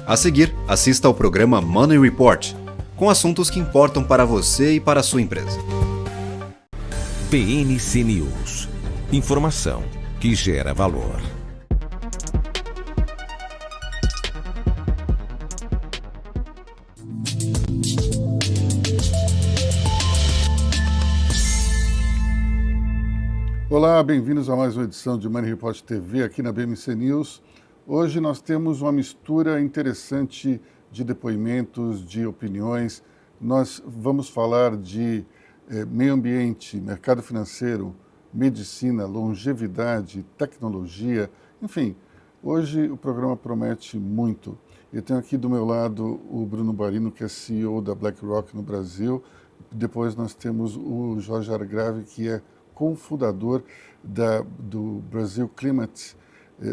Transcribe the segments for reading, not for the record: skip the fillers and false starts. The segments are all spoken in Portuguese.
A seguir, assista ao programa Money Report, com assuntos que importam para você e para a sua empresa. PNC News. Informação que gera valor. Olá, bem-vindos a mais uma edição de Money Report TV aqui na BMC News. Hoje nós temos uma mistura interessante de depoimentos, de opiniões. Nós vamos falar de meio ambiente, mercado financeiro, medicina, longevidade, tecnologia, enfim. Hoje o programa promete muito. Eu tenho aqui do meu lado o Bruno Barino, que é CEO da BlackRock no Brasil. Depois nós temos o Jorge Argrave, que é cofundador do Brasil Climate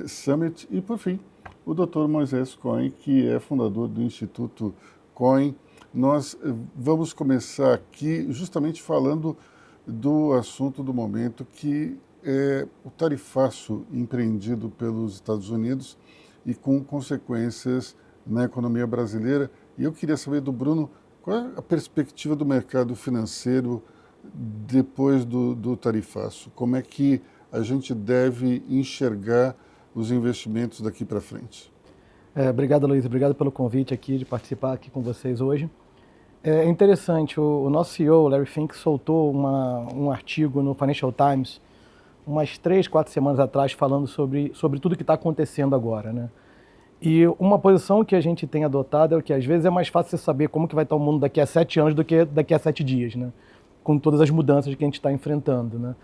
Summit. E, por fim, o Dr. Moisés Cohen, que é fundador do Instituto Cohen. Nós vamos começar aqui justamente falando do assunto do momento, que é o tarifaço empreendido pelos Estados Unidos e com consequências na economia brasileira. E eu queria saber do Bruno, qual é a perspectiva do mercado financeiro depois do tarifaço? Como é que a gente deve enxergar os investimentos daqui para frente? Obrigado, Luiz. Obrigado pelo convite aqui, de participar aqui com vocês hoje. É interessante, o nosso CEO, Larry Fink, soltou um artigo no Financial Times umas 3, 4 semanas atrás falando sobre tudo que está acontecendo agora, né? E uma posição que a gente tem adotado é o que às vezes é mais fácil você saber como que vai estar o mundo daqui a 7 anos do que daqui a 7 dias, né? Com todas as mudanças que a gente está enfrentando, né?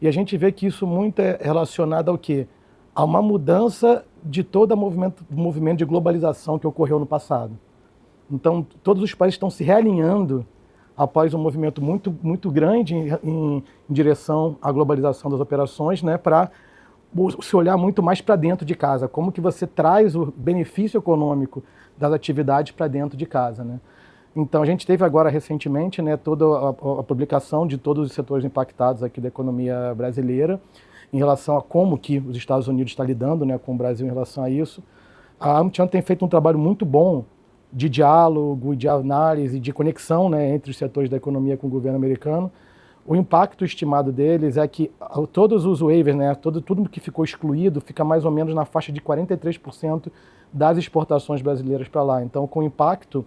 E a gente vê que isso muito é relacionado ao quê? A uma mudança de todo o movimento de globalização que ocorreu no passado. Então, todos os países estão se realinhando após um movimento muito, muito grande em direção à globalização das operações, né, para se olhar muito mais para dentro de casa, como que você traz o benefício econômico das atividades para dentro de casa, né? Então, a gente teve agora recentemente, né, toda a publicação de todos os setores impactados aqui da economia brasileira em relação a como que os Estados Unidos estão lidando, né, com o Brasil em relação a isso. A AmCham tem feito um trabalho muito bom de diálogo, de análise, de conexão, né, entre os setores da economia com o governo americano. O impacto estimado deles é que todos os waivers, né, tudo que ficou excluído, fica mais ou menos na faixa de 43% das exportações brasileiras para lá. Então, com impacto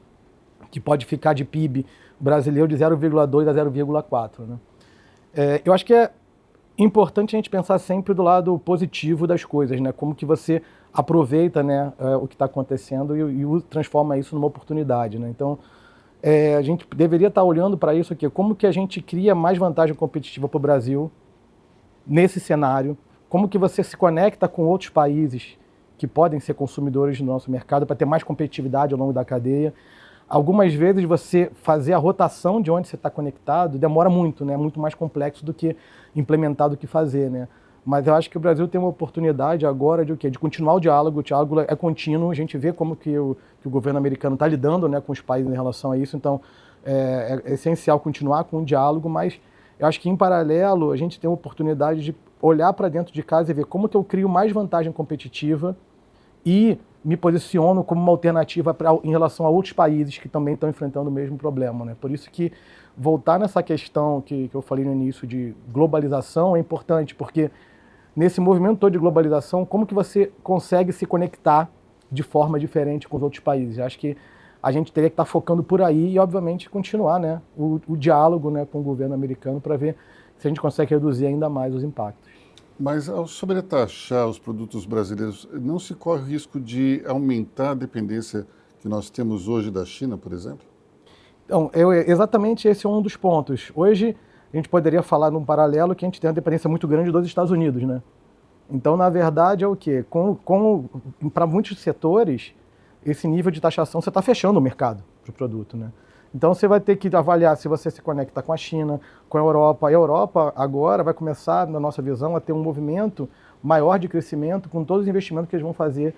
que pode ficar de PIB brasileiro de 0,2 a 0,4. Né? Eu acho que é importante a gente pensar sempre do lado positivo das coisas, né? Como que você aproveita, né, o que está acontecendo e transforma isso numa oportunidade. Né? Então, a gente deveria estar olhando para isso aqui, como que a gente cria mais vantagem competitiva para o Brasil nesse cenário, como que você se conecta com outros países que podem ser consumidores do nosso mercado para ter mais competitividade ao longo da cadeia. Algumas vezes você fazer a rotação de onde você está conectado demora muito, né? É muito mais complexo do que implementar, do que fazer, né? Mas eu acho que o Brasil tem uma oportunidade agora de o quê? De continuar o diálogo é contínuo, a gente vê como que o governo americano está lidando, né, com os países em relação a isso, então é essencial continuar com o diálogo, mas eu acho que em paralelo a gente tem a oportunidade de olhar para dentro de casa e ver como que eu crio mais vantagem competitiva e me posiciono como uma alternativa em relação a outros países que também estão enfrentando o mesmo problema, né? Por isso que voltar nessa questão que eu falei no início de globalização é importante, porque nesse movimento todo de globalização, como que você consegue se conectar de forma diferente com os outros países? Eu acho que a gente teria que estar focando por aí e, obviamente, continuar, né, o diálogo, né, com o governo americano para ver se a gente consegue reduzir ainda mais os impactos. Mas ao sobretaxar os produtos brasileiros, não se corre o risco de aumentar a dependência que nós temos hoje da China, por exemplo? Então, exatamente esse é um dos pontos. Hoje, a gente poderia falar num paralelo que a gente tem uma dependência muito grande dos Estados Unidos, né? Então, na verdade, é o quê? Para muitos setores, esse nível de taxação, você está fechando o mercado para o produto, né? Então, você vai ter que avaliar se você se conecta com a China, com a Europa. A Europa, agora, vai começar, na nossa visão, a ter um movimento maior de crescimento com todos os investimentos que eles vão fazer,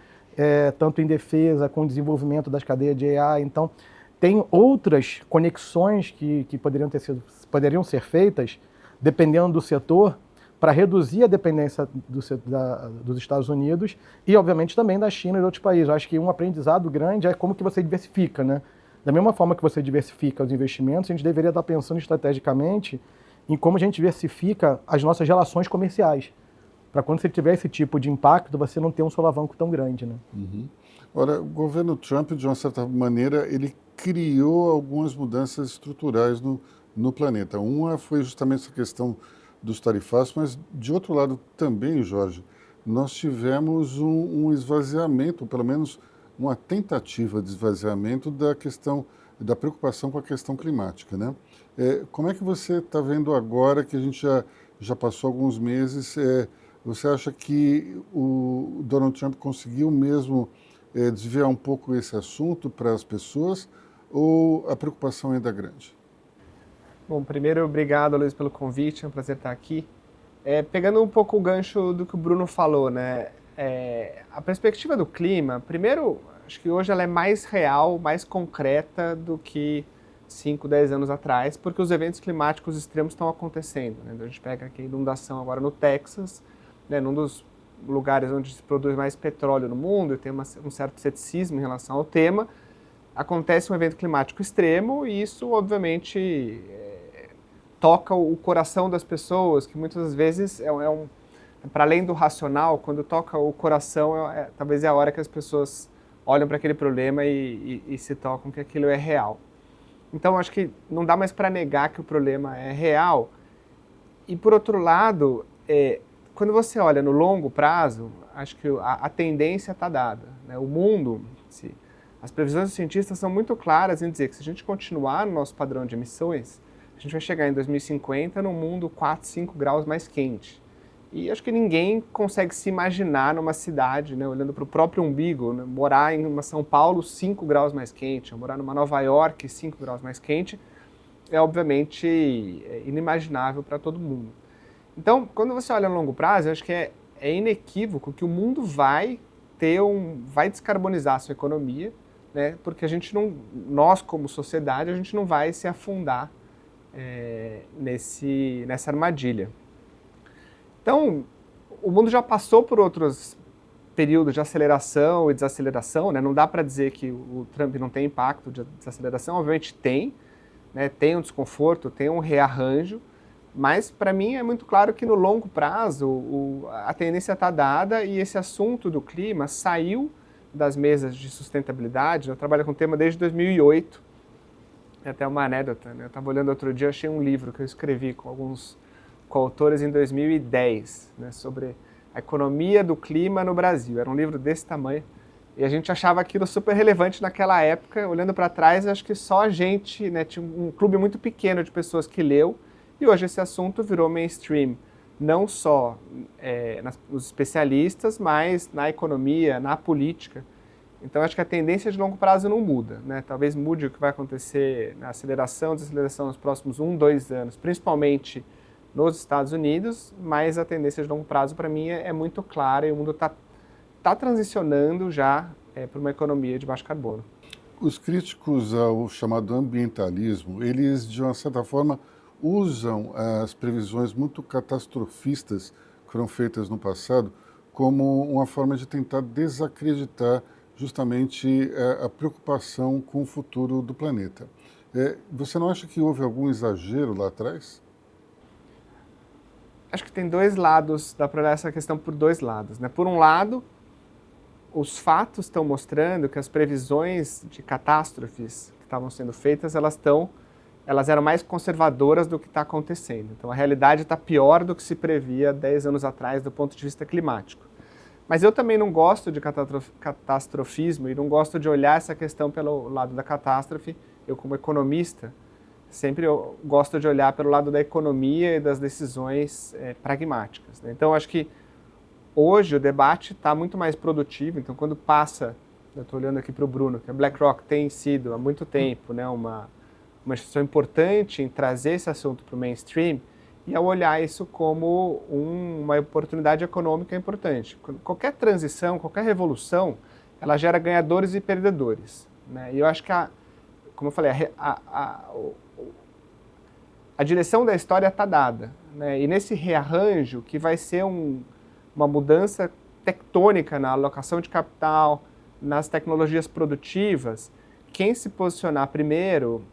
tanto em defesa, com o desenvolvimento das cadeias de AI. Então, tem outras conexões que poderiam ser feitas, dependendo do setor, para reduzir a dependência dos Estados Unidos e, obviamente, também da China e de outros países. Eu acho que um aprendizado grande é como que você diversifica, né? Da mesma forma que você diversifica os investimentos, a gente deveria estar pensando estrategicamente em como a gente diversifica as nossas relações comerciais, para quando você tiver esse tipo de impacto, você não ter um solavanco tão grande, né? Uhum. Ora, o governo Trump, de uma certa maneira, ele criou algumas mudanças estruturais no planeta. Uma foi justamente essa questão dos tarifaços, mas, de outro lado também, Jorge, nós tivemos um esvaziamento, pelo menos uma tentativa de esvaziamento da questão, da preocupação com a questão climática, né? Como é que você está vendo agora que a gente já passou alguns meses, você acha que o Donald Trump conseguiu mesmo desviar um pouco esse assunto para as pessoas ou a preocupação ainda é grande? Bom, primeiro, obrigado, Luiz, pelo convite, é um prazer estar aqui. Pegando um pouco o gancho do que o Bruno falou, né? A perspectiva do clima, primeiro, acho que hoje ela é mais real, mais concreta do que 5, 10 anos atrás, porque os eventos climáticos extremos estão acontecendo, né? A gente pega aqui a inundação agora no Texas, né, num dos lugares onde se produz mais petróleo no mundo, e tem um certo ceticismo em relação ao tema, acontece um evento climático extremo e isso, obviamente, toca o coração das pessoas, que muitas vezes para além do racional, quando toca o coração, talvez é a hora que as pessoas olham para aquele problema e se tocam que aquilo é real. Então, acho que não dá mais para negar que o problema é real. E, por outro lado, quando você olha no longo prazo, acho que a tendência está dada, né? O mundo, as previsões dos cientistas são muito claras em dizer que se a gente continuar no nosso padrão de emissões, a gente vai chegar em 2050 num mundo 4, 5 graus mais quente. E acho que ninguém consegue se imaginar numa cidade, né, olhando para o próprio umbigo, né, morar em uma São Paulo 5 graus mais quente, ou morar numa Nova York 5 graus mais quente, é obviamente inimaginável para todo mundo. Então, quando você olha a longo prazo, eu acho que é inequívoco que o mundo vai descarbonizar a sua economia, né, porque nós como sociedade, a gente não vai se afundar nessa armadilha. Então, o mundo já passou por outros períodos de aceleração e desaceleração, né? Não dá para dizer que o Trump não tem impacto de desaceleração, obviamente tem, né? Tem um desconforto, tem um rearranjo, mas para mim é muito claro que no longo prazo a tendência está dada e esse assunto do clima saiu das mesas de sustentabilidade. Eu trabalho com o tema desde 2008, é até uma anedota, né? Eu estava olhando outro dia, achei um livro que eu escrevi com alguns coautores em 2010, né, sobre a economia do clima no Brasil. Era um livro desse tamanho e a gente achava aquilo super relevante naquela época. Olhando para trás, acho que só a gente, né, tinha um clube muito pequeno de pessoas que leu e hoje esse assunto virou mainstream, não só nos especialistas, mas na economia, na política. Então acho que a tendência de longo prazo não muda, né? Talvez mude o que vai acontecer na aceleração, desaceleração nos próximos 1, 2 anos, principalmente nos Estados Unidos, mas a tendência de longo prazo para mim é muito clara e o mundo está transicionando já para uma economia de baixo carbono. Os críticos ao chamado ambientalismo, eles de uma certa forma usam as previsões muito catastrofistas que foram feitas no passado como uma forma de tentar desacreditar justamente a preocupação com o futuro do planeta. Você não acha que houve algum exagero lá atrás? Acho que tem dois lados, dá para olhar essa questão por dois lados, né? Por um lado, os fatos estão mostrando que as previsões de catástrofes que estavam sendo feitas, elas eram mais conservadoras do que está acontecendo. Então a realidade está pior do que se previa 10 anos atrás do ponto de vista climático. Mas eu também não gosto de catastrofismo e não gosto de olhar essa questão pelo lado da catástrofe. Eu, como economista, sempre eu gosto de olhar pelo lado da economia e das decisões pragmáticas, né? Então, acho que hoje o debate está muito mais produtivo. Então, quando passa, eu estou olhando aqui para o Bruno, que a BlackRock tem sido há muito tempo, né, uma instituição importante em trazer esse assunto para o mainstream, e ao olhar isso como uma oportunidade econômica importante. Qualquer transição, qualquer revolução, ela gera ganhadores e perdedores, né? E eu acho que como eu falei, a a direção da história está dada, né? E nesse rearranjo, que vai ser uma mudança tectônica na alocação de capital, nas tecnologias produtivas, quem se posicionar primeiro,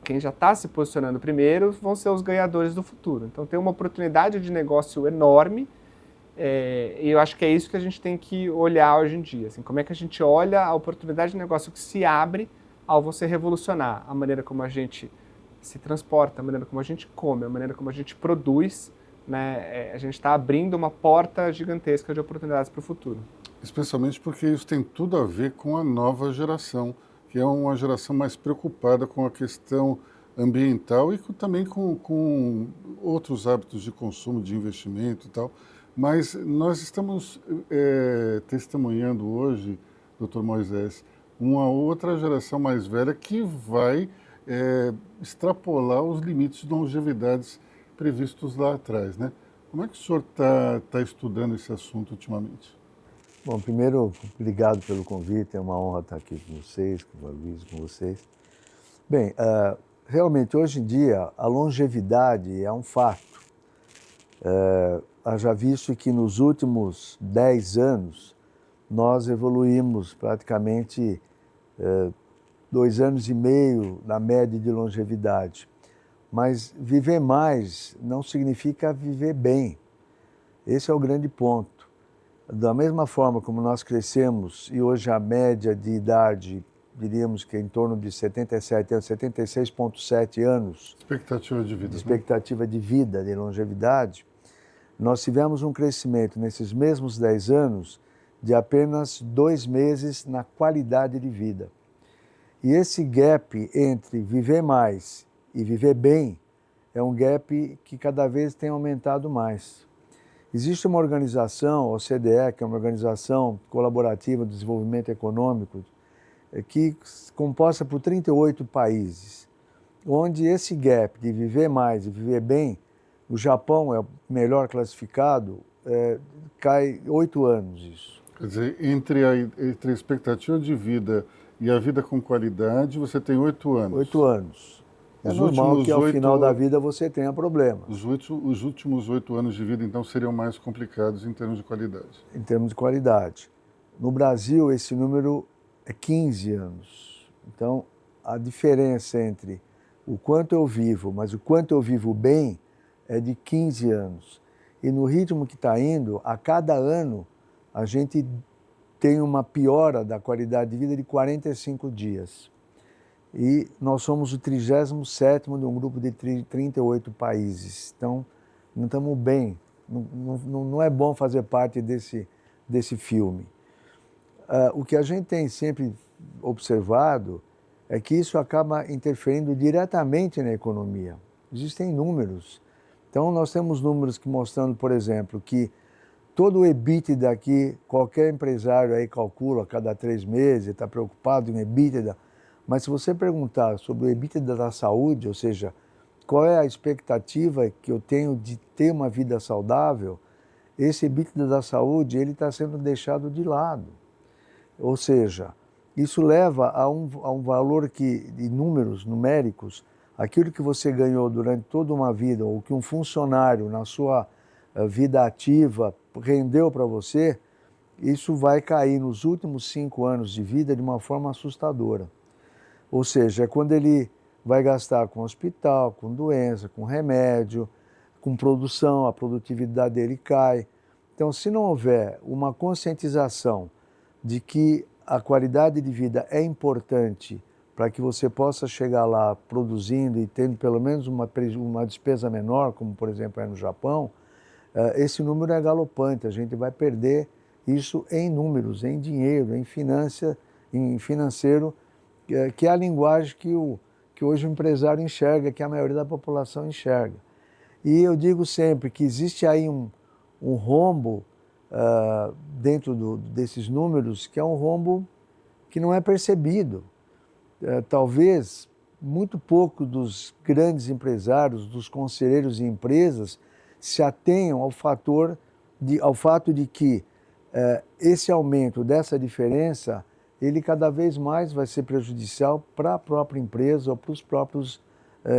quem já está se posicionando primeiro, vão ser os ganhadores do futuro. Então tem uma oportunidade de negócio enorme, e eu acho que é isso que a gente tem que olhar hoje em dia. Assim, como é que a gente olha a oportunidade de negócio que se abre ao você revolucionar a maneira como a gente se transporta, a maneira como a gente come, a maneira como a gente produz, né? A gente está abrindo uma porta gigantesca de oportunidades para o futuro. Especialmente porque isso tem tudo a ver com a nova geração, que é uma geração mais preocupada com a questão ambiental e também com outros hábitos de consumo, de investimento e tal. Mas nós estamos testemunhando hoje, Dr. Moisés, uma outra geração mais velha que vai extrapolar os limites de longevidades previstos lá atrás, né? Como é que o senhor está estudando esse assunto ultimamente? Bom, primeiro, obrigado pelo convite, é uma honra estar aqui com vocês, com o Luiz, com vocês. Bem, realmente, hoje em dia, a longevidade é um fato. Haja visto que nos últimos 10 anos, nós evoluímos praticamente 2 anos e meio na média de longevidade. Mas viver mais não significa viver bem. Esse é o grande ponto. Da mesma forma como nós crescemos e hoje a média de idade, diríamos que é em torno de 77 anos, 76,7 anos. Expectativa de vida. Expectativa de vida, de longevidade. Nós tivemos um crescimento nesses mesmos 10 anos de apenas 2 meses na qualidade de vida. E esse gap entre viver mais e viver bem é um gap que cada vez tem aumentado mais. Existe uma organização, a OCDE, que é uma organização colaborativa de desenvolvimento econômico, que é composta por 38 países, onde esse gap de viver mais e viver bem, o Japão é o melhor classificado, cai 8 anos isso. Quer dizer, entre a expectativa de vida e a vida com qualidade, você tem 8 anos. 8 anos. É normal que ao final da vida você tenha problemas. Os últimos 8 anos de vida, então, seriam mais complicados em termos de qualidade. Em termos de qualidade. No Brasil, esse número é 15 anos. Então, a diferença entre o quanto eu vivo, mas o quanto eu vivo bem, é de 15 anos. E no ritmo que está indo, a cada ano, a gente tem uma piora da qualidade de vida de 45 dias. E nós somos o 37º de um grupo de 38 países. Então, não estamos bem. Não é bom fazer parte desse filme. O que a gente tem sempre observado é que isso acaba interferindo diretamente na economia. Existem números. Então, nós temos números que mostrando, por exemplo, que todo o EBITDA aqui, qualquer empresário aí calcula a cada 3 meses, está preocupado em EBITDA. Mas se você perguntar sobre o EBITDA da saúde, ou seja, qual é a expectativa que eu tenho de ter uma vida saudável, esse EBITDA da saúde ele está sendo deixado de lado. Ou seja, isso leva a um valor de números numéricos, aquilo que você ganhou durante toda uma vida, ou que um funcionário na sua vida ativa rendeu para você, isso vai cair nos últimos 5 anos de vida de uma forma assustadora. Ou seja, é quando ele vai gastar com hospital, com doença, com remédio, com produção, a produtividade dele cai. Então, se não houver uma conscientização de que a qualidade de vida é importante para que você possa chegar lá produzindo e tendo pelo menos uma despesa menor, como por exemplo é no Japão, esse número é galopante, a gente vai perder isso em números, em dinheiro, em financeiro, que é a linguagem que hoje o empresário enxerga, que a maioria da população enxerga. E eu digo sempre que existe aí um rombo dentro desses números, que é um rombo que não é percebido. Talvez muito pouco dos grandes empresários, dos conselheiros e empresas, se atenham ao fato de que esse aumento dessa diferença ele cada vez mais vai ser prejudicial para a própria empresa ou para os próprios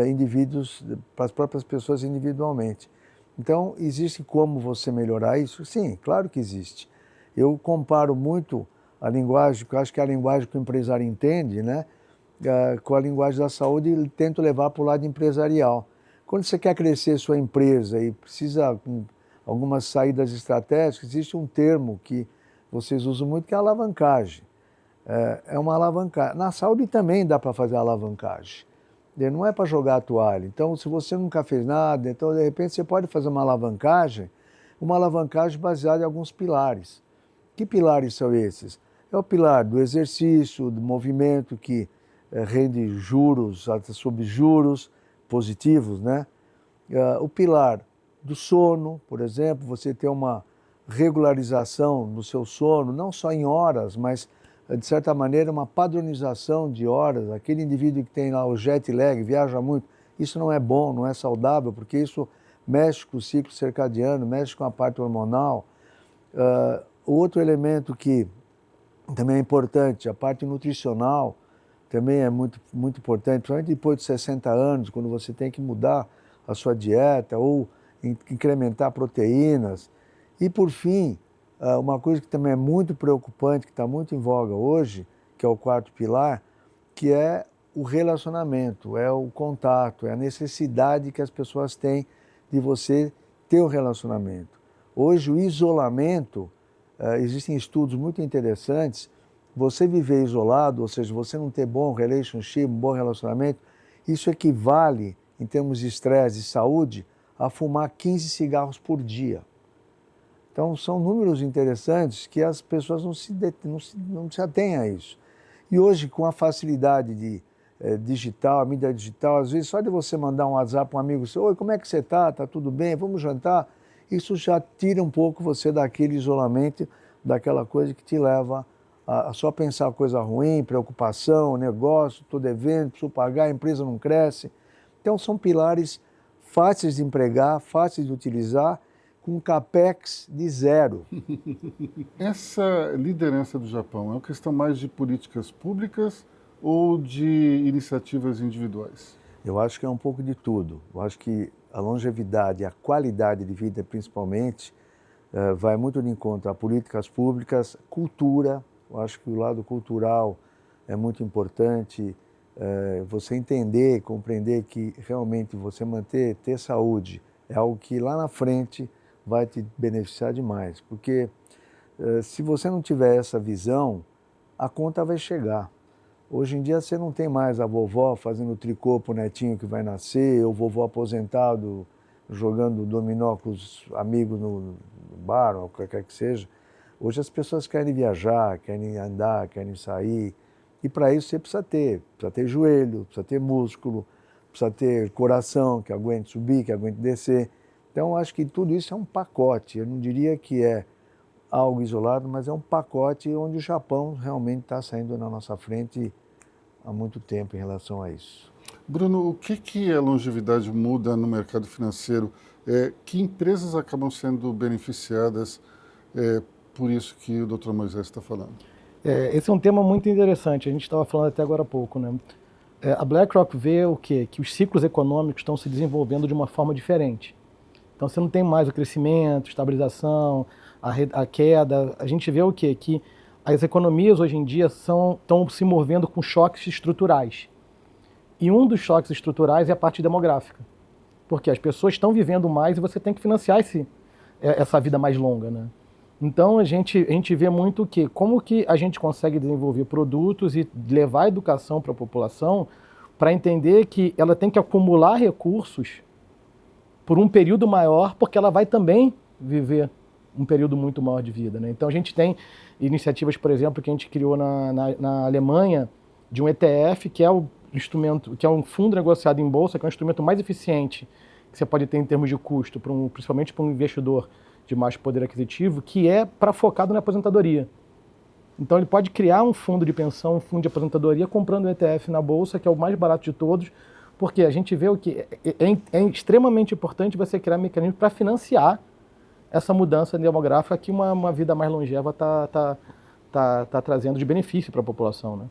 indivíduos, para as próprias pessoas individualmente. Então, existe como você melhorar isso? Sim, claro que existe. Eu comparo muito a linguagem, que eu acho que é a linguagem que o empresário entende, né, com a linguagem da saúde e tento levar para o lado empresarial. Quando você quer crescer sua empresa e precisa de algumas saídas estratégicas, existe um termo que vocês usam muito, que é a alavancagem. É uma alavancagem. Na saúde também dá para fazer alavancagem. Não é para jogar a toalha. Então, se você nunca fez nada, então de repente você pode fazer uma alavancagem baseada em alguns pilares. Que pilares são esses? É o pilar do exercício, do movimento que rende juros, sob juros positivos, né? O pilar do sono, por exemplo, você ter uma regularização no seu sono, não só em horas, mas de certa maneira uma padronização de horas. Aquele indivíduo que tem lá o jet lag, viaja muito, isso não é bom, não é saudável, porque isso mexe com o ciclo circadiano, mexe com a parte hormonal. Outro elemento que também é importante, a parte nutricional, também é muito, muito importante, principalmente depois de 60 anos, quando você tem que mudar a sua dieta ou incrementar proteínas. E, por fim, uma coisa que também é muito preocupante, que está muito em voga hoje, que é o quarto pilar, que é o relacionamento, é o contato, é a necessidade que as pessoas têm de você ter um relacionamento. Hoje, o isolamento, existem estudos muito interessantes, você viver isolado, ou seja, você não ter bom relationship, um bom relacionamento, isso equivale, em termos de estresse e saúde, a fumar 15 cigarros por dia. Então, são números interessantes que as pessoas não se atêm a isso. E hoje, com a facilidade digital, a mídia digital, às vezes só de você mandar um WhatsApp para um amigo seu, oi, como é que você está? Está tudo bem? Vamos jantar? Isso já tira um pouco você daquele isolamento, daquela coisa que te leva a só pensar coisa ruim, preocupação, negócio, estou devendo, preciso pagar, a empresa não cresce. Então, são pilares fáceis de empregar, fáceis de utilizar, com capex de zero. Essa liderança do Japão é uma questão mais de políticas públicas ou de iniciativas individuais? Eu acho que é um pouco de tudo. Eu acho que a longevidade, a qualidade de vida, principalmente, vai muito de encontro a políticas públicas, cultura. Eu acho que o lado cultural é muito importante. Você entender, compreender que realmente você ter saúde é algo que lá na frente vai te beneficiar demais, porque se você não tiver essa visão, a conta vai chegar. Hoje em dia você não tem mais a vovó fazendo tricô para o netinho que vai nascer, ou o vovô aposentado jogando dominó com os amigos no bar, ou qualquer que seja. Hoje as pessoas querem viajar, querem andar, querem sair, e para isso você precisa ter joelho, precisa ter músculo, precisa ter coração que aguente subir, que aguente descer. Então, acho que tudo isso é um pacote. Eu não diria que é algo isolado, mas é um pacote onde o Japão realmente está saindo na nossa frente há muito tempo em relação a isso. Bruno, o que a longevidade muda no mercado financeiro? Que empresas acabam sendo beneficiadas por isso que o Dr. Moisés está falando? Esse é um tema muito interessante. A gente estava falando até agora há pouco, né? A BlackRock vê o quê? Que os ciclos econômicos estão se desenvolvendo de uma forma diferente. Então você não tem mais o crescimento, estabilização, a queda. A gente vê o quê? Que as economias hoje em dia estão se movendo com choques estruturais. E um dos choques estruturais é a parte demográfica. Porque as pessoas estão vivendo mais e você tem que financiar essa vida mais longa, né? Então a gente vê muito que como que a gente consegue desenvolver produtos e levar a educação para a população para entender que ela tem que acumular recursos por um período maior, porque ela vai também viver um período muito maior de vida, né? Então a gente tem iniciativas, por exemplo, que a gente criou na Alemanha, de um ETF, que é o instrumento, que é um fundo negociado em bolsa, que é um instrumento mais eficiente que você pode ter em termos de custo, principalmente para um investidor de mais poder aquisitivo, que é focado na aposentadoria. Então ele pode criar um fundo de pensão, um fundo de aposentadoria, comprando o ETF na bolsa, que é o mais barato de todos, porque a gente vê o que é extremamente importante você criar mecanismos para financiar essa mudança demográfica que uma vida mais longeva está trazendo de benefício para a população, né?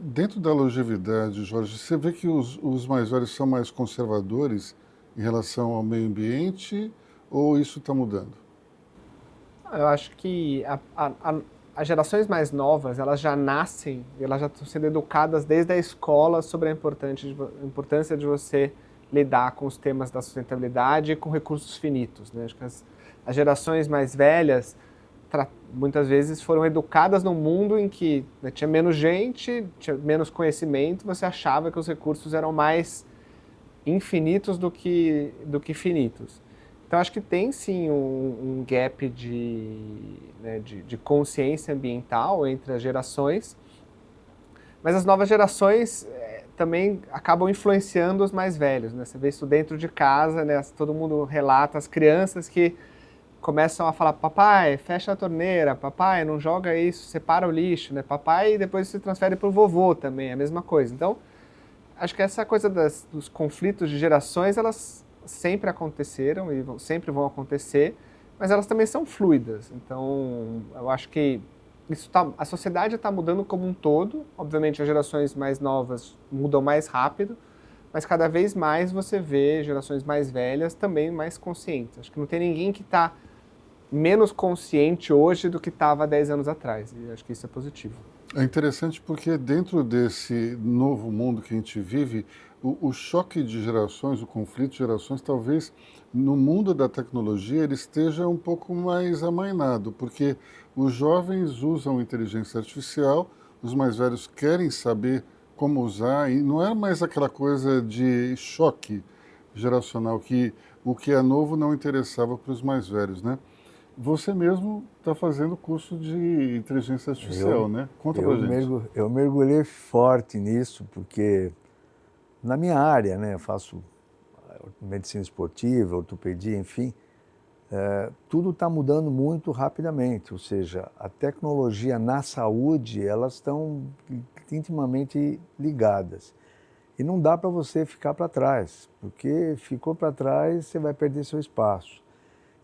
Dentro da longevidade, Jorge, você vê que os mais velhos são mais conservadores em relação ao meio ambiente ou isso está mudando? Eu acho que as gerações mais novas, elas já nascem, elas já estão sendo educadas desde a escola sobre a importância de você lidar com os temas da sustentabilidade e com recursos finitos, né? Acho que as gerações mais velhas muitas vezes foram educadas num mundo em que, né, tinha menos gente, tinha menos conhecimento, você achava que os recursos eram mais infinitos do que finitos. Então acho que tem sim um gap de consciência ambiental entre as gerações, mas as novas gerações também acabam influenciando os mais velhos, né? Você vê isso dentro de casa, né? Todo mundo relata, as crianças que começam a falar: papai, fecha a torneira, papai, não joga isso, separa o lixo, né? Papai, e depois se transfere para o vovô também, é a mesma coisa. Então, acho que essa coisa dos conflitos de gerações, elas sempre aconteceram e sempre vão acontecer, mas elas também são fluidas. Então, eu acho que a sociedade está mudando como um todo. Obviamente, as gerações mais novas mudam mais rápido, mas cada vez mais você vê gerações mais velhas também mais conscientes. Acho que não tem ninguém que está menos consciente hoje do que estava 10 anos atrás, e acho que isso é positivo. É interessante porque dentro desse novo mundo que a gente vive, o choque de gerações, o conflito de gerações, talvez no mundo da tecnologia ele esteja um pouco mais amainado, porque os jovens usam inteligência artificial, os mais velhos querem saber como usar, e não é mais aquela coisa de choque geracional, que o que é novo não interessava para os mais velhos, né? Você mesmo está fazendo curso de inteligência artificial, né? Conta pra gente. Eu mergulhei forte nisso, porque na minha área, né, eu faço medicina esportiva, ortopedia, enfim, tudo está mudando muito rapidamente, ou seja, a tecnologia na saúde, elas estão intimamente ligadas. E não dá para você ficar para trás, porque ficou para trás, você vai perder seu espaço.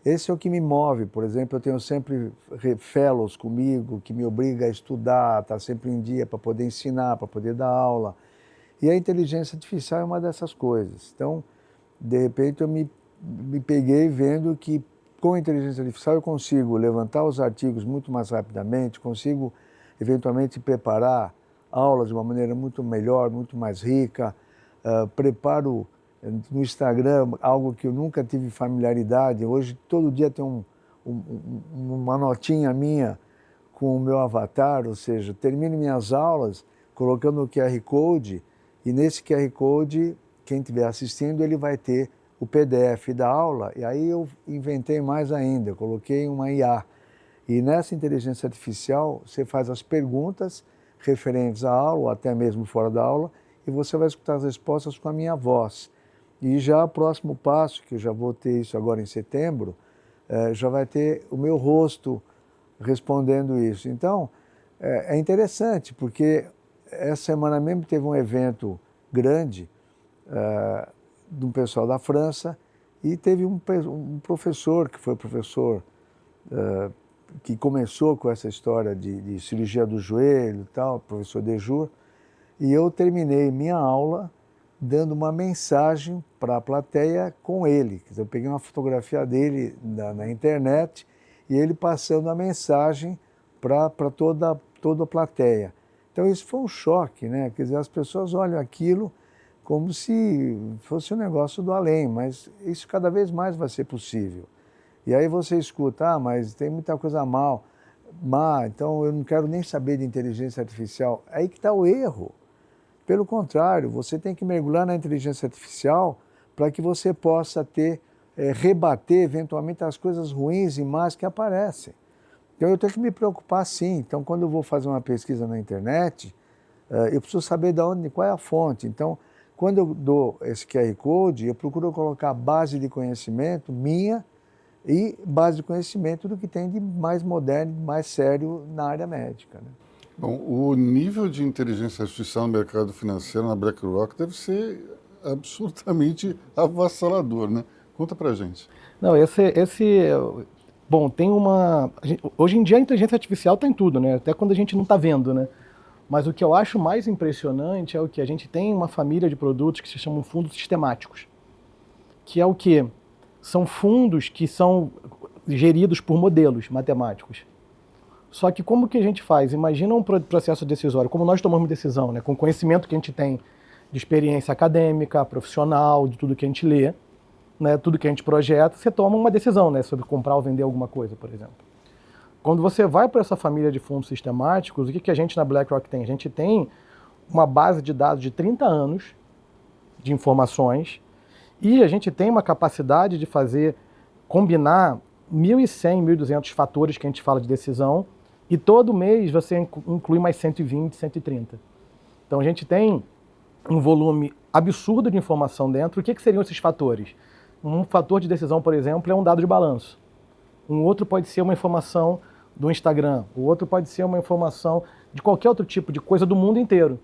Esse é o que me move, por exemplo, eu tenho sempre fellows comigo, que me obriga a estudar, estar sempre em dia para poder ensinar, para poder dar aula. E a inteligência artificial é uma dessas coisas. Então, de repente, eu me peguei vendo que com a inteligência artificial eu consigo levantar os artigos muito mais rapidamente, consigo eventualmente preparar aulas de uma maneira muito melhor, muito mais rica, preparo no Instagram algo que eu nunca tive familiaridade. Hoje, todo dia tem uma notinha minha com o meu avatar, ou seja, termino minhas aulas colocando o QR Code, e nesse QR Code, quem estiver assistindo, ele vai ter o PDF da aula, e aí eu inventei mais ainda, eu coloquei uma IA. E nessa inteligência artificial, você faz as perguntas referentes à aula, ou até mesmo fora da aula, e você vai escutar as respostas com a minha voz. E já o próximo passo, que eu já vou ter isso agora em setembro, já vai ter o meu rosto respondendo isso. Então, é interessante, porque essa semana mesmo teve um evento grande de um pessoal da França, e teve um professor, que foi professor que começou com essa história de cirurgia do joelho e tal, professor Dejour, e eu terminei minha aula dando uma mensagem para a plateia com ele. Quer dizer, eu peguei uma fotografia dele na internet e ele passando a mensagem para toda a plateia. Então isso foi um choque, né? Quer dizer, as pessoas olham aquilo como se fosse um negócio do além, mas isso cada vez mais vai ser possível. E aí você escuta, mas tem muita coisa má, então eu não quero nem saber de inteligência artificial. Aí que está o erro. Pelo contrário, você tem que mergulhar na inteligência artificial para que você possa rebater eventualmente as coisas ruins e más que aparecem. Então eu tenho que me preocupar sim. Então quando eu vou fazer uma pesquisa na internet, eu preciso saber qual é a fonte. Então quando eu dou esse QR Code, eu procuro colocar a base de conhecimento minha e base de conhecimento do que tem de mais moderno, mais sério na área médica, né? Bom, o nível de inteligência artificial no mercado financeiro, na BlackRock, deve ser absurdamente avassalador, né? Conta pra gente. Não, bom, tem hoje em dia a inteligência artificial está em tudo, né? Até quando a gente não está vendo, né? Mas o que eu acho mais impressionante é o que a gente tem uma família de produtos que se chamam fundos sistemáticos, que é o quê? São fundos que são geridos por modelos matemáticos. Só que como que a gente faz? Imagina um processo decisório, como nós tomamos decisão, né? Com o conhecimento que a gente tem de experiência acadêmica, profissional, de tudo que a gente lê, né? Tudo que a gente projeta, você toma uma decisão, né? Sobre comprar ou vender alguma coisa, por exemplo. Quando você vai para essa família de fundos sistemáticos, o que a gente na BlackRock tem? A gente tem uma base de dados de 30 anos de informações e a gente tem uma capacidade de combinar 1.100, 1.200 fatores que a gente fala de decisão e todo mês você inclui mais 120, 130. Então a gente tem um volume absurdo de informação dentro. O que seriam esses fatores? Um fator de decisão, por exemplo, é um dado de balanço. Um outro pode ser uma informação do Instagram. O outro pode ser uma informação de qualquer outro tipo de coisa do mundo inteiro.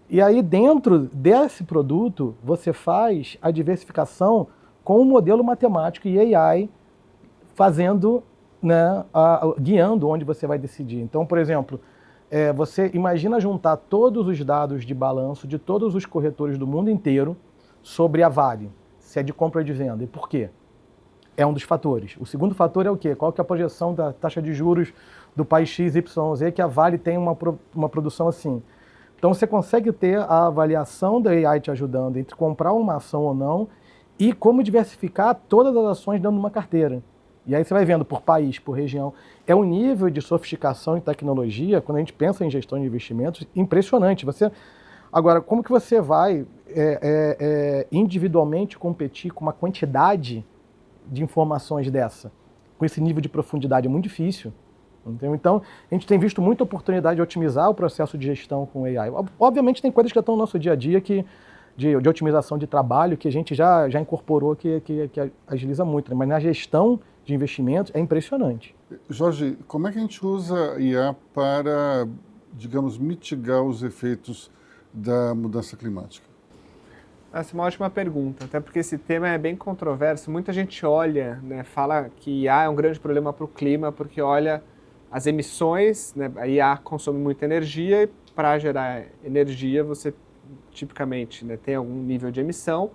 E aí dentro desse produto você faz a diversificação com um modelo matemático e AI fazendo, né, guiando onde você vai decidir. Então, por exemplo, você imagina juntar todos os dados de balanço de todos os corretores do mundo inteiro sobre a Vale, se é de compra ou de venda, e por quê? É um dos fatores. O segundo fator é o quê? Qual que é a projeção da taxa de juros do país XYZ, que a Vale tem uma produção assim. Então você consegue ter a avaliação da AI te ajudando entre comprar uma ação ou não e como diversificar todas as ações dentro de uma carteira. E aí você vai vendo por país, por região. É um nível de sofisticação e tecnologia, quando a gente pensa em gestão de investimentos, impressionante. Agora, como que você vai individualmente competir com uma quantidade de informações dessa? Com esse nível de profundidade é muito difícil. Entendeu? Então, a gente tem visto muita oportunidade de otimizar o processo de gestão com AI. Obviamente tem coisas que já estão no nosso dia a dia de otimização de trabalho que a gente já incorporou que agiliza muito, né? Mas na gestão de investimentos é impressionante. Jorge, como é que a gente usa IA para, digamos, mitigar os efeitos da mudança climática? Essa é uma ótima pergunta, até porque esse tema é bem controverso. Muita gente olha, né, fala que IA é um grande problema para o clima, porque olha as emissões, né, a IA consome muita energia e para gerar energia você tipicamente, né, tem algum nível de emissão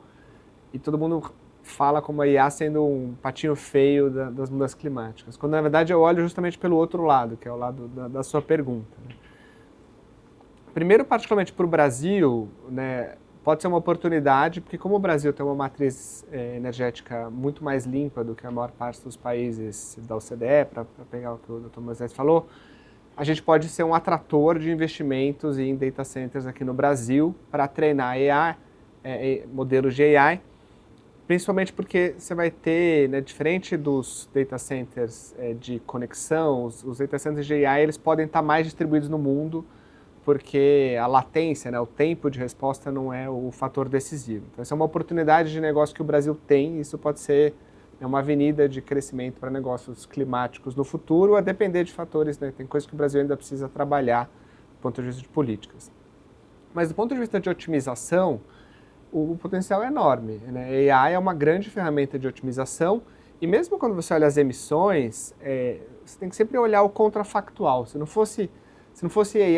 e todo mundo fala como a IA sendo um patinho feio das mudanças climáticas, quando na verdade eu olho justamente pelo outro lado, que é o lado da sua pergunta. Né? Primeiro, particularmente para o Brasil, né, pode ser uma oportunidade, porque como o Brasil tem uma matriz energética muito mais limpa do que a maior parte dos países da OCDE, para pegar o que o Dr. Moisés falou, a gente pode ser um atrator de investimentos em data centers aqui no Brasil para treinar AI, modelos de AI, principalmente porque você vai ter, né, diferente dos data centers de conexão, os data centers de AI eles podem estar mais distribuídos no mundo, porque a latência, né, o tempo de resposta não é o fator decisivo. Então, essa é uma oportunidade de negócio que o Brasil tem, isso pode ser uma avenida de crescimento para negócios climáticos no futuro, a depender de fatores, né, tem coisas que o Brasil ainda precisa trabalhar do ponto de vista de políticas. Mas do ponto de vista de otimização, o potencial é enorme. Né? A AI é uma grande ferramenta de otimização e mesmo quando você olha as emissões, você tem que sempre olhar o contrafactual. Se não fosse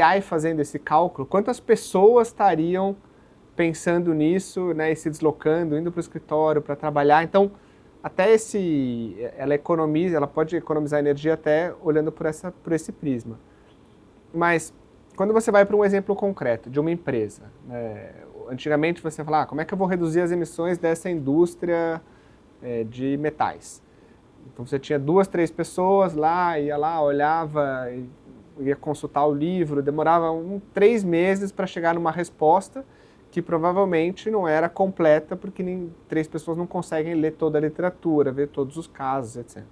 AI fazendo esse cálculo, quantas pessoas estariam pensando nisso, né, e se deslocando, indo para o escritório para trabalhar? Então, até ela pode economizar energia até olhando por esse prisma. Mas quando você vai para um exemplo concreto de uma empresa, né, antigamente você fala, como é que eu vou reduzir as emissões dessa indústria de metais? Então você tinha 2, 3 pessoas lá, ia lá, olhava, ia consultar o livro, demorava 3 meses para chegar numa resposta que provavelmente não era completa, porque 3 pessoas não conseguem ler toda a literatura, ver todos os casos, etc.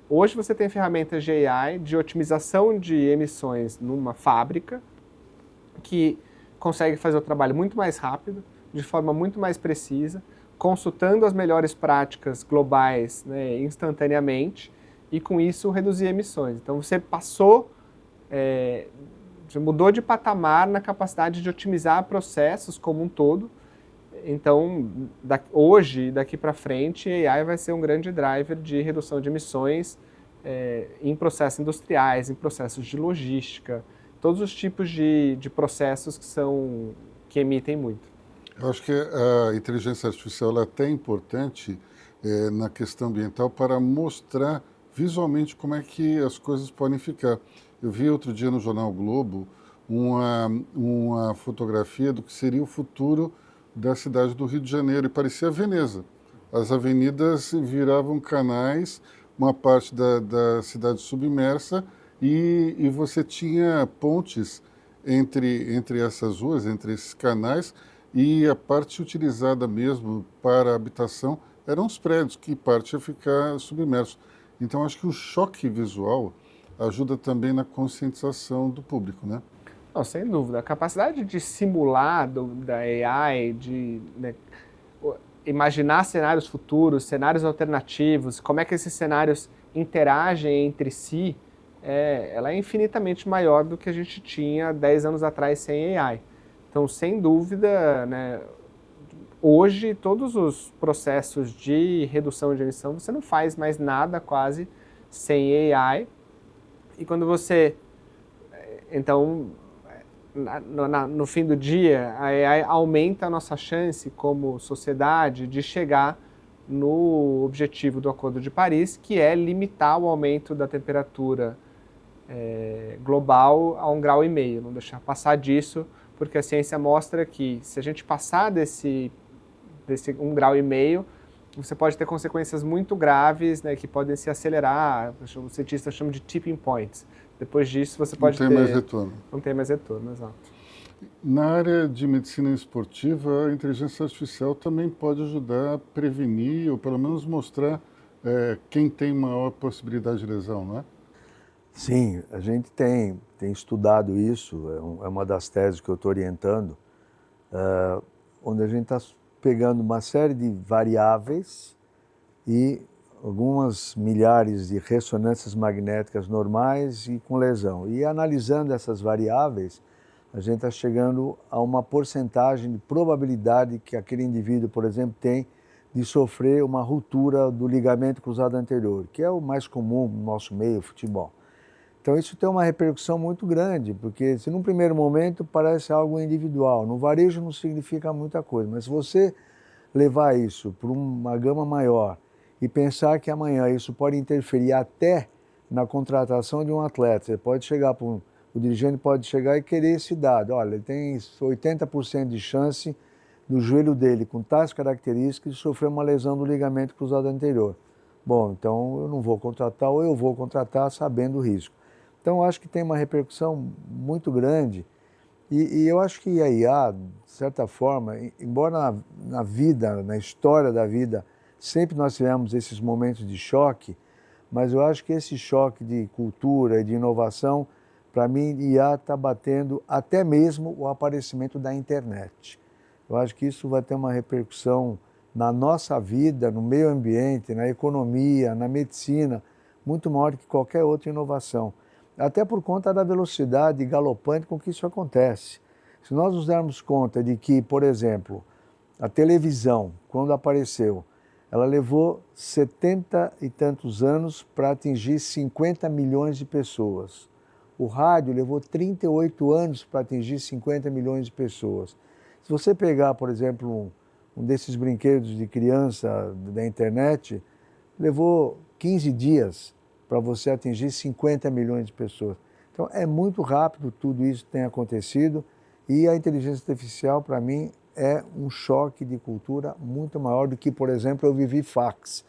Hoje você tem ferramentas de AI, de otimização de emissões numa fábrica, que consegue fazer o trabalho muito mais rápido, de forma muito mais precisa, consultando as melhores práticas globais, né, instantaneamente, e com isso reduzir emissões. Então você você mudou de patamar na capacidade de otimizar processos como um todo. Então, hoje, daqui para frente, a AI vai ser um grande driver de redução de emissões em processos industriais, em processos de logística. todos os tipos de processos que emitem muito. Eu acho que a inteligência artificial ela é até importante na questão ambiental para mostrar visualmente como é que as coisas podem ficar. Eu vi outro dia no jornal o Globo uma fotografia do que seria o futuro da cidade do Rio de Janeiro e parecia Veneza. As avenidas viravam canais, uma parte da cidade submersa e você tinha pontes entre essas ruas, entre esses canais, e a parte utilizada mesmo para a habitação eram os prédios, que parte ia ficar submerso. Então, acho que o choque visual ajuda também na conscientização do público, né? Não, sem dúvida. A capacidade de simular da AI, né, imaginar cenários futuros, cenários alternativos, como é que esses cenários interagem entre si, ela é infinitamente maior do que a gente tinha 10 anos atrás sem AI. Então, sem dúvida, né, hoje, todos os processos de redução de emissão, você não faz mais nada quase sem AI. E quando você... Então, no fim do dia, a AI aumenta a nossa chance como sociedade de chegar no objetivo do Acordo de Paris, que é limitar o aumento da temperatura global a 1,5 graus, não deixar passar disso, porque a ciência mostra que se a gente passar desse 1,5 graus, você pode ter consequências muito graves, né, que podem se acelerar, os cientistas chamam de tipping points. Depois disso você pode ter... Não tem mais retorno. Não tem mais retorno, exato. Na área de medicina esportiva, a inteligência artificial também pode ajudar a prevenir, ou pelo menos mostrar quem tem maior possibilidade de lesão, não é? Sim, a gente tem estudado isso, é uma das teses que eu estou orientando, onde a gente está pegando uma série de variáveis e algumas milhares de ressonâncias magnéticas normais e com lesão. E analisando essas variáveis, a gente está chegando a uma porcentagem de probabilidade que aquele indivíduo, por exemplo, tem de sofrer uma ruptura do ligamento cruzado anterior, que é o mais comum no nosso meio, futebol. Então isso tem uma repercussão muito grande, porque se num primeiro momento parece algo individual, no varejo não significa muita coisa, mas se você levar isso para uma gama maior e pensar que amanhã isso pode interferir até na contratação de um atleta, você pode chegar para o dirigente pode chegar e querer esse dado, olha, ele tem 80% de chance do joelho dele com tais características de sofrer uma lesão do ligamento cruzado anterior. Bom, então eu não vou contratar ou eu vou contratar sabendo o risco. Então, eu acho que tem uma repercussão muito grande e eu acho que a IA, de certa forma, embora na vida, na história da vida, sempre nós tivemos esses momentos de choque, mas eu acho que esse choque de cultura e de inovação, para mim, IA está batendo até mesmo o aparecimento da internet. Eu acho que isso vai ter uma repercussão na nossa vida, no meio ambiente, na economia, na medicina, muito maior do que qualquer outra inovação. Até por conta da velocidade galopante com que isso acontece. Se nós nos darmos conta de que, por exemplo, a televisão, quando apareceu, ela levou 70 e tantos anos para atingir 50 milhões de pessoas. O rádio levou 38 anos para atingir 50 milhões de pessoas. Se você pegar, por exemplo, um desses brinquedos de criança da internet, levou 15 dias para você atingir 50 milhões de pessoas. Então, é muito rápido tudo isso tem acontecido e a inteligência artificial, para mim, é um choque de cultura muito maior do que, por exemplo, eu vivi fax.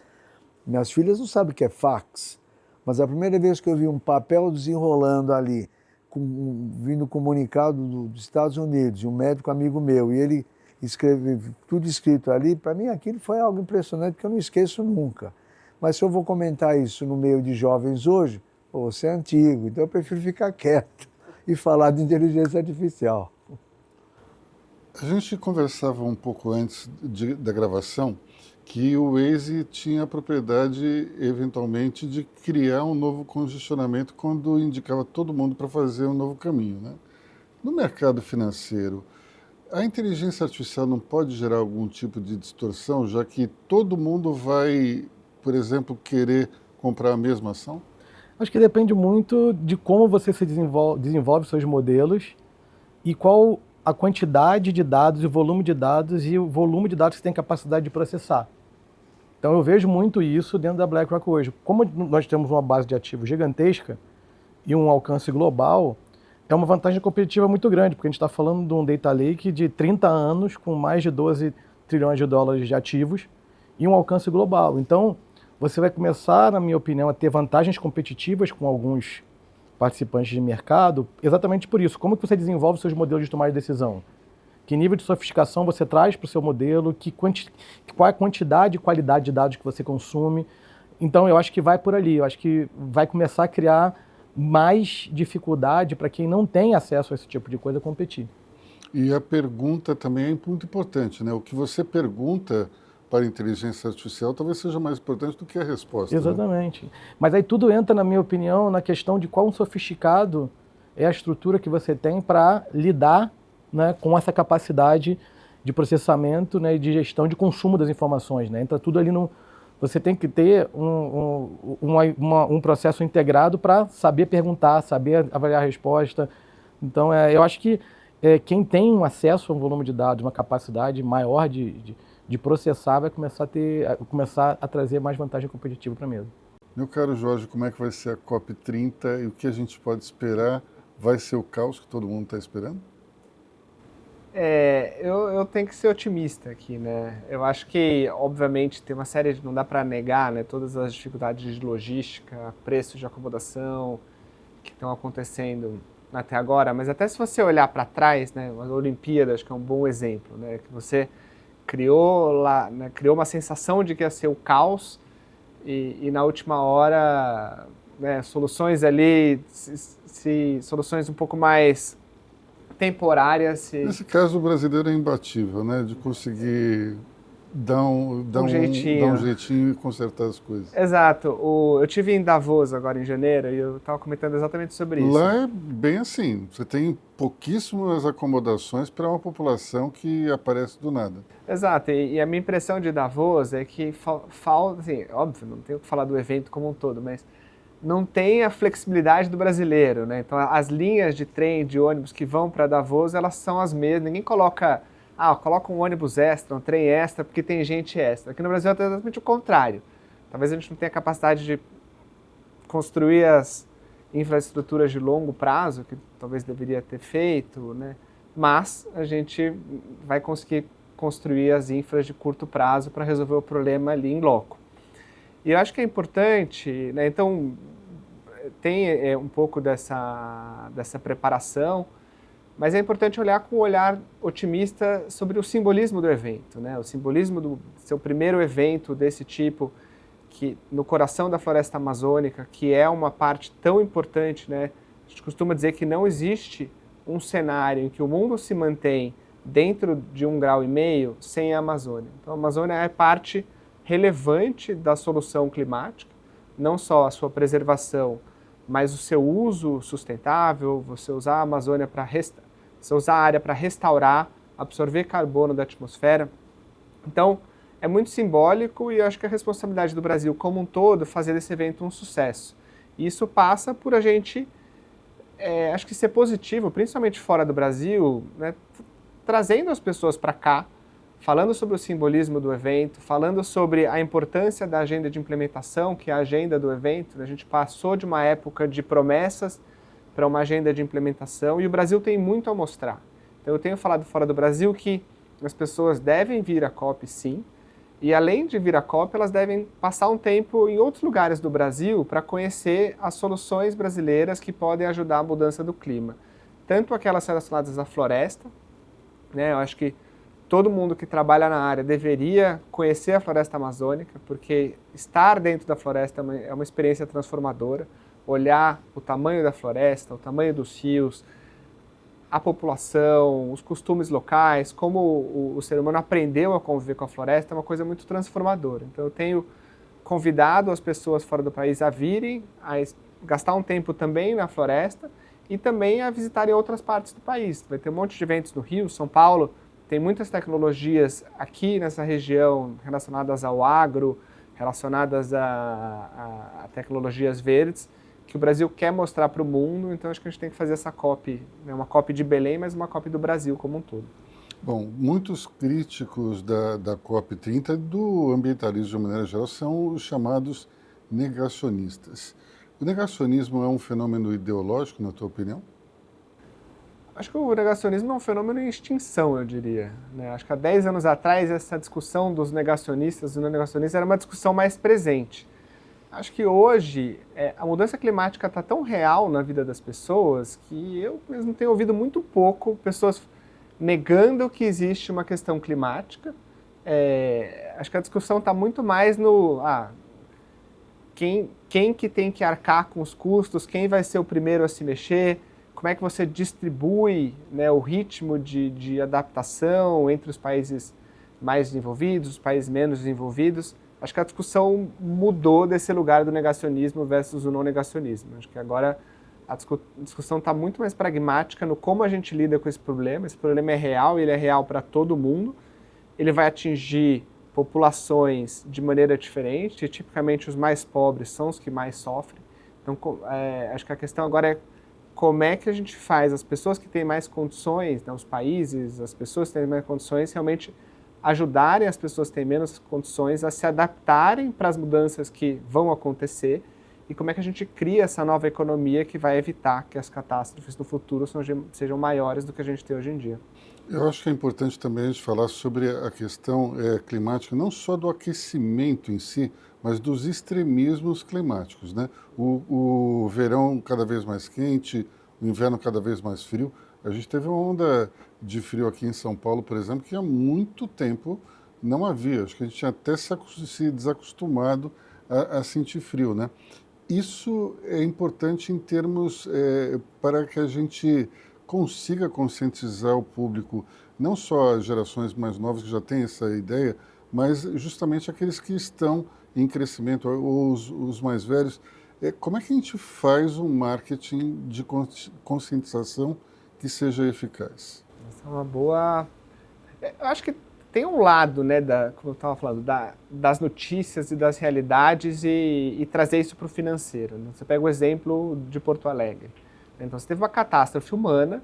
Minhas filhas não sabem o que é fax, mas a primeira vez que eu vi um papel desenrolando ali, vindo comunicado dos Estados Unidos, de um médico amigo meu, e ele escreve tudo escrito ali, para mim aquilo foi algo impressionante que eu não esqueço nunca. Mas se eu vou comentar isso no meio de jovens hoje, você é antigo, então eu prefiro ficar quieto e falar de inteligência artificial. A gente conversava um pouco antes da gravação que o Waze tinha a propriedade, eventualmente, de criar um novo congestionamento quando indicava todo mundo para fazer um novo caminho, né? No mercado financeiro, a inteligência artificial não pode gerar algum tipo de distorção, já que todo mundo vai, por exemplo, querer comprar a mesma ação? Acho que depende muito de como você se desenvolve seus modelos e qual a quantidade de dados e o volume de dados e o volume de dados que você tem capacidade de processar. Então eu vejo muito isso dentro da BlackRock hoje. Como nós temos uma base de ativos gigantesca e um alcance global, é uma vantagem competitiva muito grande, porque a gente está falando de um data lake de 30 anos com mais de 12 trilhões de dólares de ativos e um alcance global. Então você vai começar, na minha opinião, a ter vantagens competitivas com alguns participantes de mercado, exatamente por isso. Como que você desenvolve seus modelos de tomada de decisão? Que nível de sofisticação você traz para o seu modelo? Qual é a quantidade e qualidade de dados que você consome? Então, eu acho que vai por ali. Eu acho que vai começar a criar mais dificuldade para quem não tem acesso a esse tipo de coisa competir. E a pergunta também é muito importante, né? O que você pergunta para a inteligência artificial talvez seja mais importante do que a resposta. Exatamente. Né? Mas aí tudo entra, na minha opinião, na questão de quão sofisticado é a estrutura que você tem para lidar, né, com essa capacidade de processamento, né, e de gestão de consumo das informações. Né? Entra tudo ali no... Você tem que ter um processo integrado para saber perguntar, saber avaliar a resposta. Então, eu acho que quem tem um acesso a um volume de dados, uma capacidade maior de processar, vai começar a trazer mais vantagem competitiva para a mesa. Meu caro Jorge, como é que vai ser a COP30 e o que a gente pode esperar? Vai ser o caos que todo mundo está esperando? Eu tenho que ser otimista aqui, né? Eu acho que, obviamente, tem uma série de... Não dá para negar, né? Todas as dificuldades de logística, preços de acomodação que estão acontecendo até agora. Mas até se você olhar para trás, né? A Olimpíada, acho que é um bom exemplo, né? Que você criou lá, né? Criou uma sensação de que ia ser o caos e na última hora, né? Soluções ali, soluções um pouco mais temporárias. Nesse caso, o brasileiro é imbatível, né? De conseguir dar um jeitinho e consertar as coisas. Exato. Eu tive em Davos agora em janeiro e eu estava comentando exatamente sobre isso. Lá é bem assim, você tem pouquíssimas acomodações para uma população que aparece do nada. Exato. E a minha impressão de Davos é que falta, assim, óbvio, não tenho que falar do evento como um todo, mas não tem a flexibilidade do brasileiro, né? Então, as linhas de trem, de ônibus que vão para Davos, elas são as mesmas. Ninguém coloca um ônibus extra, um trem extra, porque tem gente extra. Aqui no Brasil é exatamente o contrário. Talvez a gente não tenha capacidade de construir as infraestruturas de longo prazo, que talvez deveria ter feito, né? Mas a gente vai conseguir construir as infras de curto prazo para resolver o problema ali em loco. E eu acho que é importante, né? Então, tem um pouco dessa preparação, mas é importante olhar com um olhar otimista sobre o simbolismo do evento, né? O simbolismo do seu primeiro evento desse tipo, que no coração da floresta amazônica, que é uma parte tão importante, né? A gente costuma dizer que não existe um cenário em que o mundo se mantém dentro de 1,5 graus sem a Amazônia. Então, a Amazônia é parte relevante da solução climática, não só a sua preservação, mas o seu uso sustentável, você usar a Amazônia você usar a área para restaurar, absorver carbono da atmosfera. Então, é muito simbólico e eu acho que a responsabilidade do Brasil como um todo fazer desse evento um sucesso. E isso passa por a gente, acho que ser positivo, principalmente fora do Brasil, né, trazendo as pessoas para cá, falando sobre o simbolismo do evento, falando sobre a importância da agenda de implementação, que é a agenda do evento. A gente passou de uma época de promessas para uma agenda de implementação e o Brasil tem muito a mostrar. Então eu tenho falado fora do Brasil que as pessoas devem vir à COP sim, e além de vir à COP, elas devem passar um tempo em outros lugares do Brasil para conhecer as soluções brasileiras que podem ajudar a mudança do clima. Tanto aquelas relacionadas à floresta, né? Eu acho que todo mundo que trabalha na área deveria conhecer a floresta amazônica, porque estar dentro da floresta é uma experiência transformadora. Olhar o tamanho da floresta, o tamanho dos rios, a população, os costumes locais, como o ser humano aprendeu a conviver com a floresta, é uma coisa muito transformadora. Então eu tenho convidado as pessoas fora do país a virem, a gastar um tempo também na floresta e também a visitarem outras partes do país. Vai ter um monte de eventos no Rio, São Paulo, tem muitas tecnologias aqui nessa região relacionadas ao agro, relacionadas a tecnologias verdes, que o Brasil quer mostrar para o mundo, então acho que a gente tem que fazer essa COP, né, uma COP de Belém, mas uma COP do Brasil como um todo. Bom, muitos críticos da COP30 do ambientalismo de uma maneira geral são os chamados negacionistas. O negacionismo é um fenômeno ideológico, na tua opinião? Acho que o negacionismo é um fenômeno em extinção, eu diria, né? Acho que há 10 anos atrás essa discussão dos negacionistas e não negacionistas era uma discussão mais presente. Acho que hoje a mudança climática está tão real na vida das pessoas que eu mesmo tenho ouvido muito pouco pessoas negando que existe uma questão climática. Acho que a discussão está muito mais no quem que tem que arcar com os custos, quem vai ser o primeiro a se mexer, como é que você distribui, né, o ritmo de adaptação entre os países mais desenvolvidos, os países menos desenvolvidos. Acho que a discussão mudou desse lugar do negacionismo versus o não negacionismo. Acho que agora a discussão está muito mais pragmática no como a gente lida com esse problema. Esse problema é real, ele é real para todo mundo. Ele vai atingir populações de maneira diferente, e tipicamente os mais pobres são os que mais sofrem. Então, acho que a questão agora é como é que a gente faz as pessoas que têm mais condições, né, os países, as pessoas que têm mais condições, realmente ajudarem as pessoas que têm menos condições a se adaptarem para as mudanças que vão acontecer e como é que a gente cria essa nova economia que vai evitar que as catástrofes no futuro sejam maiores do que a gente tem hoje em dia. Eu acho que é importante também a gente falar sobre a questão climática, não só do aquecimento em si, mas dos extremismos climáticos, né? O verão cada vez mais quente, o inverno cada vez mais frio. A gente teve uma onda de frio aqui em São Paulo, por exemplo, que há muito tempo não havia. Acho que a gente tinha até se desacostumado a sentir frio, né? Isso é importante em termos para que a gente consiga conscientizar o público, não só as gerações mais novas que já têm essa ideia, mas justamente aqueles que estão em crescimento, ou os mais velhos. Como é que a gente faz um marketing de conscientização que seja eficaz? Essa é uma boa... Eu acho que tem um lado, né, como eu estava falando, das notícias e das realidades e trazer isso para o financeiro. Você pega o exemplo de Porto Alegre. Então, você teve uma catástrofe humana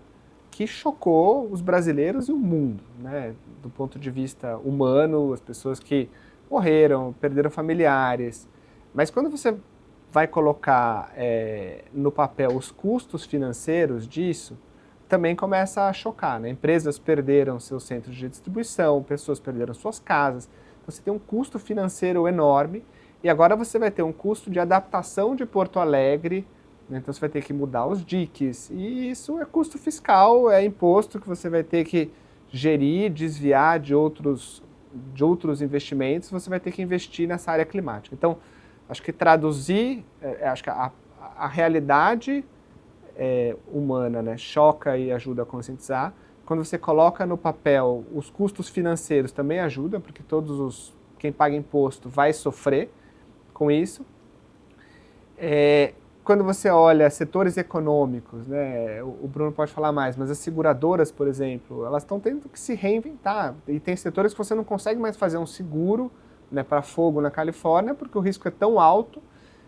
que chocou os brasileiros e o mundo, né? Do ponto de vista humano, as pessoas que morreram, perderam familiares. Mas quando você vai colocar no papel os custos financeiros disso, também começa a chocar, né? Empresas perderam seus centros de distribuição, pessoas perderam suas casas. Então, você tem um custo financeiro enorme e agora você vai ter um custo de adaptação de Porto Alegre. Então você vai ter que mudar os diques, e isso é custo fiscal, é imposto que você vai ter que gerir, desviar de outros investimentos, você vai ter que investir nessa área climática. Então, acho que traduzir, acho que a realidade humana, né, choca e ajuda a conscientizar. Quando você coloca no papel os custos financeiros também ajuda, porque quem paga imposto vai sofrer com isso. Quando você olha setores econômicos, né, o Bruno pode falar mais, mas as seguradoras, por exemplo, elas estão tendo que se reinventar. E tem setores que você não consegue mais fazer um seguro, né, para fogo na Califórnia, porque o risco é tão alto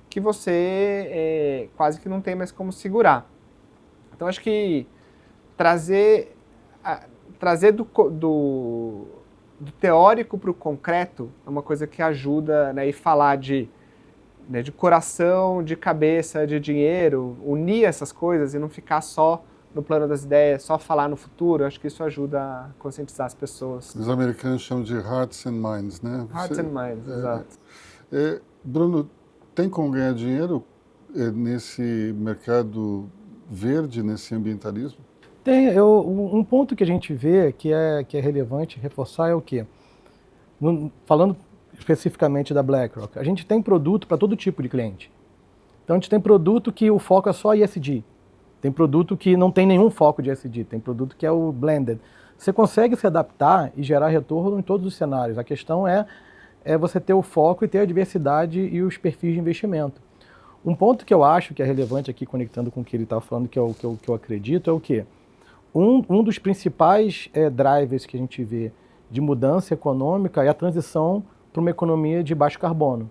que você quase que não tem mais como segurar. Então, acho que trazer do teórico para o concreto é uma coisa que ajuda, né, e falar de coração, de cabeça, de dinheiro, unir essas coisas e não ficar só no plano das ideias, só falar no futuro. Acho que isso ajuda a conscientizar as pessoas. Os americanos chamam de hearts and minds, né? Hearts and minds, exato. Bruno, tem como ganhar dinheiro nesse mercado verde, nesse ambientalismo? Tem. Um ponto que a gente vê que é relevante reforçar é o quê? Falando especificamente da BlackRock, a gente tem produto para todo tipo de cliente. Então a gente tem produto que o foco é só ESG, tem produto que não tem nenhum foco de ESG, tem produto que é o blended. Você consegue se adaptar e gerar retorno em todos os cenários. A questão é você ter o foco e ter a diversidade e os perfis de investimento. Um ponto que eu acho que é relevante aqui, conectando com o que ele estava falando, que é o que eu acredito, é o quê? Um dos principais drivers que a gente vê de mudança econômica é a transição para uma economia de baixo carbono.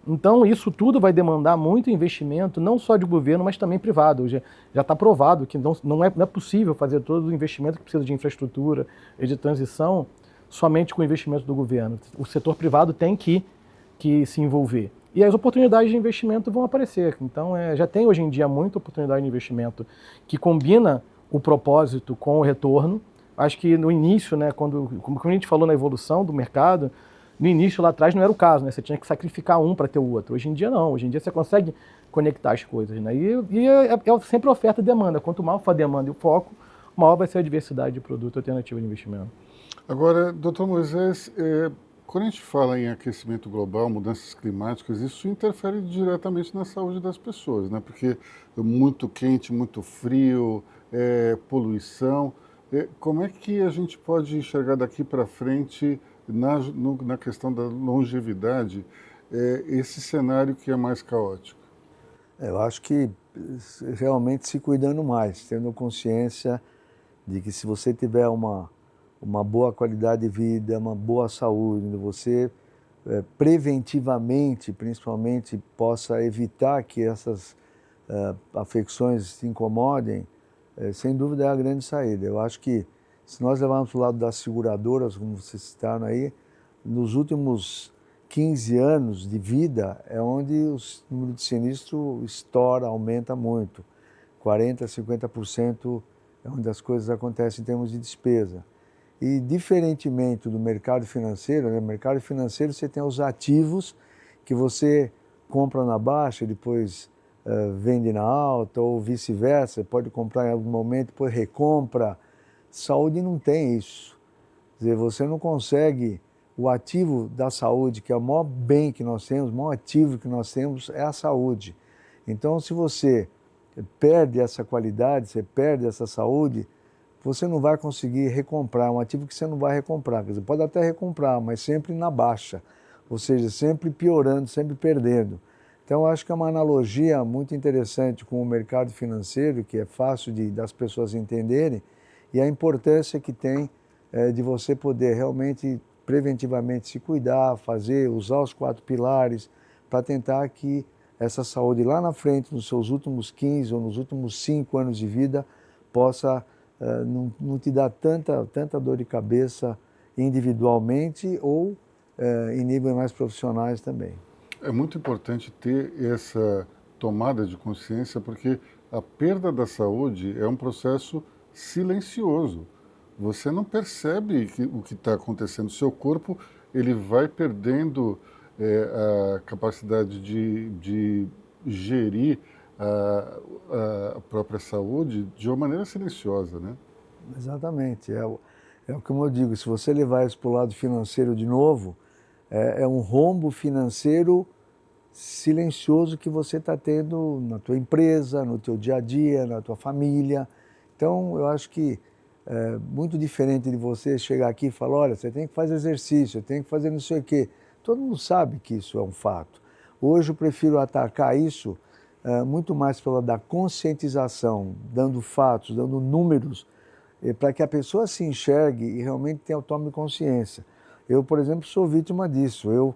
Então, isso tudo vai demandar muito investimento, não só de governo, mas também privado. Já está provado que não é possível fazer todo o investimento que precisa de infraestrutura e de transição somente com o investimento do governo. O setor privado tem que se envolver. E as oportunidades de investimento vão aparecer. Então, já tem hoje em dia muita oportunidade de investimento que combina o propósito com o retorno. Acho que no início, né, como a gente falou na evolução do mercado, no início, lá atrás, não era o caso, né? Você tinha que sacrificar um para ter o outro. Hoje em dia, não. Hoje em dia, você consegue conectar as coisas, né? E é sempre oferta e demanda. Quanto maior for a demanda e o foco, maior vai ser a diversidade de produto alternativa de investimento. Agora, doutor Moisés, quando a gente fala em aquecimento global, mudanças climáticas, isso interfere diretamente na saúde das pessoas, né? Porque muito quente, muito frio, poluição. Como é que a gente pode enxergar daqui para frente, na questão da longevidade, esse cenário que é mais caótico? Eu acho que realmente se cuidando mais, tendo consciência de que se você tiver uma boa qualidade de vida, uma boa saúde, você preventivamente, principalmente, possa evitar que essas afecções se incomodem, sem dúvida é a grande saída. Eu acho que se nós levarmos para o lado das seguradoras, como vocês citaram aí, nos últimos 15 anos de vida é onde o número de sinistro estoura, aumenta muito. 40%, 50% é onde as coisas acontecem em termos de despesa. E diferentemente do mercado financeiro, né? No mercado financeiro você tem os ativos que você compra na baixa e depois vende na alta, ou vice-versa, pode comprar em algum momento, depois recompra. Saúde não tem isso. Quer dizer, você não consegue, o ativo da saúde, que é o maior bem que nós temos, o maior ativo que nós temos é a saúde. Então, se você perde essa qualidade, você perde essa saúde, você não vai conseguir recomprar, é um ativo que você não vai recomprar. Quer dizer, pode até recomprar, mas sempre na baixa, ou seja, sempre piorando, sempre perdendo. Então, eu acho que é uma analogia muito interessante com o mercado financeiro, que é fácil das pessoas entenderem, e a importância que tem de você poder realmente, preventivamente se cuidar, usar os 4 pilares, para tentar que essa saúde lá na frente, nos seus últimos 15 ou nos últimos 5 anos de vida, possa não te dar tanta dor de cabeça individualmente ou em níveis mais profissionais também. É muito importante ter essa tomada de consciência, porque a perda da saúde é um processo silencioso. Você não percebe o que está acontecendo. O seu corpo ele vai perdendo a capacidade de gerir a própria saúde de uma maneira silenciosa, né? Exatamente. Como eu digo, se você levar isso para o lado financeiro de novo, é um rombo financeiro silencioso que você está tendo na tua empresa, no teu dia a dia, na tua família. Então, eu acho que é muito diferente de você chegar aqui e falar, olha, você tem que fazer exercício, tem que fazer não sei o quê. Todo mundo sabe que isso é um fato. Hoje eu prefiro atacar isso muito mais pela da conscientização, dando fatos, dando números, para que a pessoa se enxergue e realmente tome consciência. Eu, por exemplo, sou vítima disso. Eu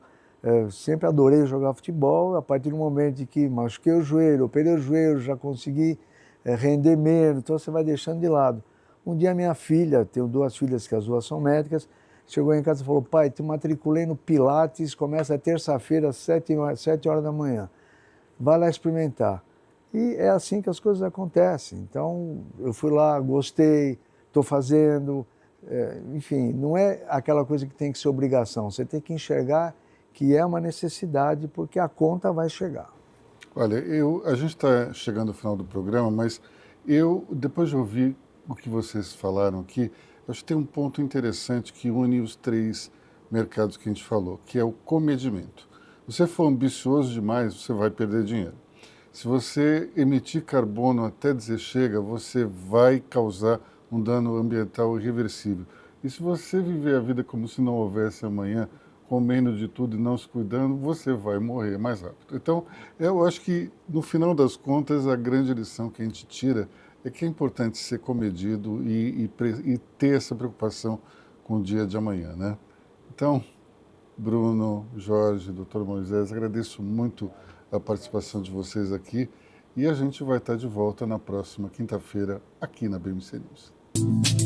sempre adorei jogar futebol, a partir do momento em que machuquei o joelho, operei o joelho, já consegui render menos, então você vai deixando de lado. Um dia minha filha, tenho 2 filhas que as 2 são médicas, chegou em casa e falou, pai, te matriculei no Pilates, começa terça-feira às 7 horas da manhã. Vai lá experimentar. E é assim que as coisas acontecem. Então, eu fui lá, gostei, estou fazendo, enfim, não é aquela coisa que tem que ser obrigação, você tem que enxergar que é uma necessidade, porque a conta vai chegar. Olha, a gente está chegando ao final do programa, mas depois de ouvir o que vocês falaram aqui, acho que tem um ponto interessante que une os 3 mercados que a gente falou, que é o comedimento. Se você for ambicioso demais, você vai perder dinheiro. Se você emitir carbono até dizer chega, você vai causar um dano ambiental irreversível. E se você viver a vida como se não houvesse amanhã, comendo de tudo e não se cuidando, você vai morrer mais rápido. Então, eu acho que, no final das contas, a grande lição que a gente tira é que é importante ser comedido e ter essa preocupação com o dia de amanhã, né? Então, Bruno, Jorge, Dr. Moisés, agradeço muito a participação de vocês aqui e a gente vai estar de volta na próxima quinta-feira aqui na BMC News.